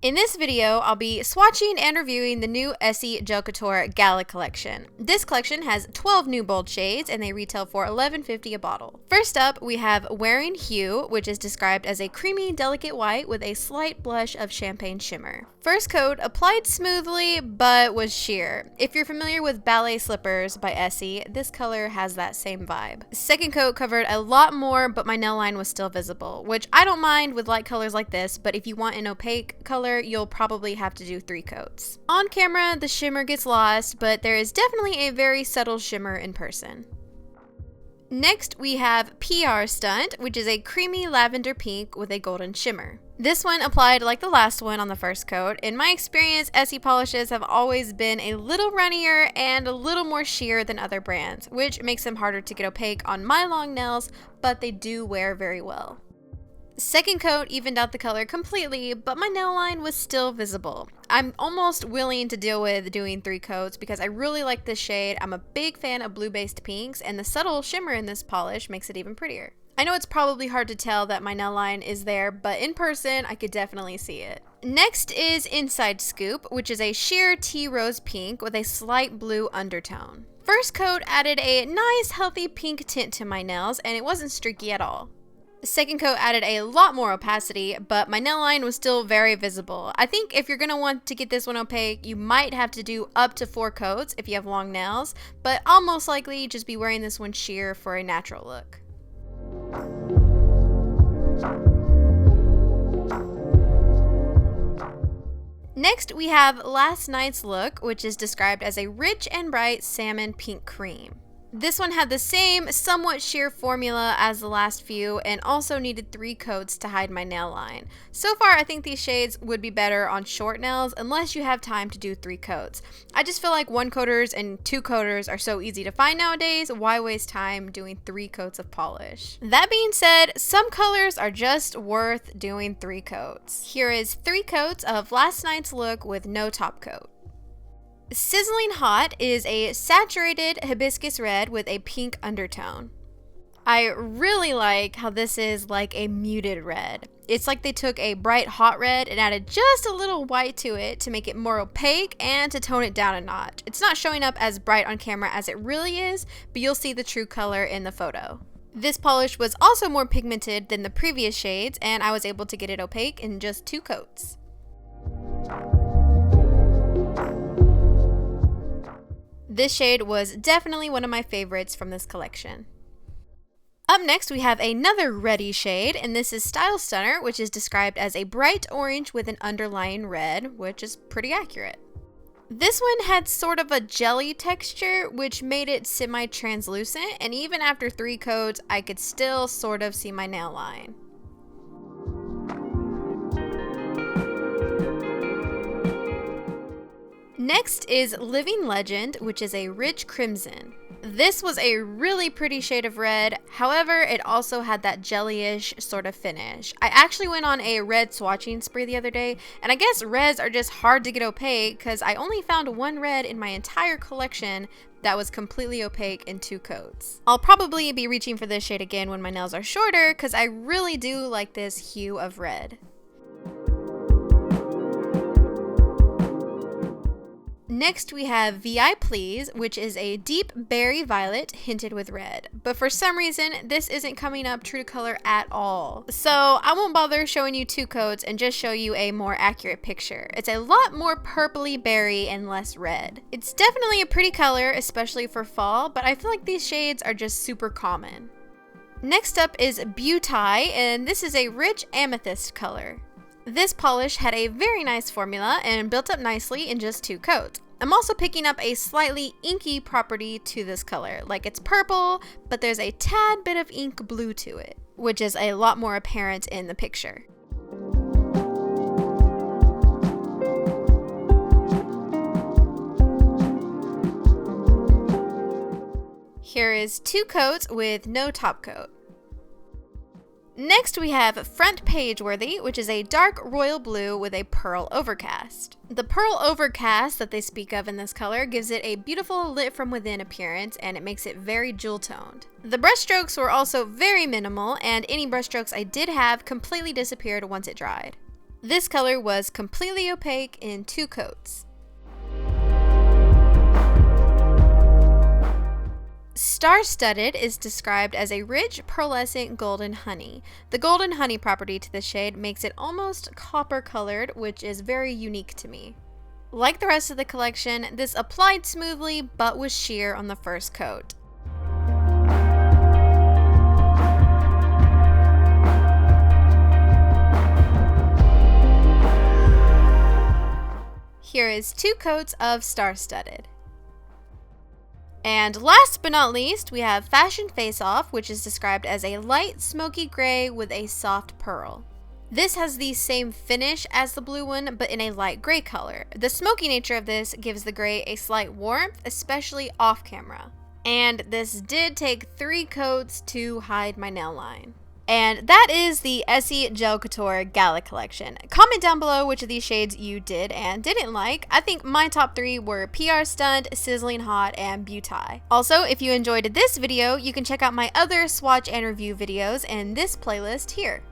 In this video, I'll be swatching and reviewing the new Essie GelCouture Gala collection. This collection has 12 new bold shades and they retail for $11.50 a bottle. First up, we have Wearing Hue, which is described as a creamy, delicate white with a slight blush of champagne shimmer. First coat applied smoothly, but was sheer. If you're familiar with Ballet Slippers by Essie, this color has that same vibe. Second coat covered a lot more, but my nail line was still visible, which I don't mind with light colors like this, but if you want an opaque color, you'll probably have to do 3 coats. On camera, the shimmer gets lost, but there is definitely a very subtle shimmer in person. Next, we have PR Stunt, which is a creamy lavender pink with a golden shimmer. This one applied like the last one on the first coat. In my experience, Essie polishes have always been a little runnier and a little more sheer than other brands, which makes them harder to get opaque on my long nails, but they do wear very well. Second coat evened out the color completely, but my nail line was still visible. I'm almost willing to deal with doing 3 coats because I really like this shade. I'm a big fan of blue-based pinks, and the subtle shimmer in this polish makes it even prettier. I know it's probably hard to tell that my nail line is there, but in person, I could definitely see it. Next is Inside Scoop, which is a sheer tea rose pink with a slight blue undertone. First coat added a nice, healthy pink tint to my nails, and it wasn't streaky at all. The second coat added a lot more opacity, but my nail line was still very visible. I think if you're going to want to get this one opaque, you might have to do up to 4 coats if you have long nails, but I'll most likely just be wearing this one sheer for a natural look. Next, we have Last Night's Look, which is described as a rich and bright salmon pink cream. This one had the same somewhat sheer formula as the last few and also needed 3 coats to hide my nail line. So far, I think these shades would be better on short nails unless you have time to do 3 coats. I just feel like 1 coaters and 2 coaters are so easy to find nowadays. Why waste time doing 3 coats of polish? That being said, some colors are just worth doing 3 coats. Here is 3 coats of Last Night's Look with no top coat. Sizzling Hot is a saturated hibiscus red with a pink undertone. I really like how this is like a muted red. It's like they took a bright hot red and added just a little white to it to make it more opaque and to tone it down a notch. It's not showing up as bright on camera as it really is, but you'll see the true color in the photo. This polish was also more pigmented than the previous shades, and I was able to get it opaque in just 2 coats. This shade was definitely one of my favorites from this collection. Up next, we have another reddy shade, and this is Style Stunner, which is described as a bright orange with an underlying red, which is pretty accurate. This one had sort of a jelly texture, which made it semi-translucent, and even after 3 coats, I could still sort of see my nail line. Next is Living Legend, which is a rich crimson. This was a really pretty shade of red, however, it also had that jellyish sort of finish. I actually went on a red swatching spree the other day, and I guess reds are just hard to get opaque because I only found 1 red in my entire collection that was completely opaque in 2 coats. I'll probably be reaching for this shade again when my nails are shorter because I really do like this hue of red. Next, we have VI Please, which is a deep berry violet hinted with red. But for some reason, this isn't coming up true to color at all. So I won't bother showing you 2 coats and just show you a more accurate picture. It's a lot more purpley berry and less red. It's definitely a pretty color, especially for fall, but I feel like these shades are just super common. Next up is Beauty, and this is a rich amethyst color. This polish had a very nice formula and built up nicely in just 2 coats. I'm also picking up a slightly inky property to this color, like it's purple, but there's a tad bit of ink blue to it, which is a lot more apparent in the picture. Here is 2 coats with no top coat. Next, we have Front Page Worthy, which is a dark royal blue with a pearl overcast. The pearl overcast that they speak of in this color gives it a beautiful lit from within appearance, and it makes it very jewel toned. The brush strokes were also very minimal, and any brush strokes I did have completely disappeared once it dried. This color was completely opaque in 2 coats. Star-studded is described as a rich, pearlescent golden honey. The golden honey property to the shade makes it almost copper-colored, which is very unique to me. Like the rest of the collection, this applied smoothly but was sheer on the first coat. Here is 2 coats of Star-studded. And last but not least, we have Fashion Face-Off, which is described as a light smoky gray with a soft pearl. This has the same finish as the blue one, but in a light gray color. The smoky nature of this gives the gray a slight warmth, especially off camera. And this did take 3 coats to hide my nail line. And that is the Essie GelCouture Gala collection. Comment down below which of these shades you did and didn't like. I think my top 3 were PR Stunt, Sizzling Hot, and Beauty. Also, if you enjoyed this video, you can check out my other swatch and review videos in this playlist here.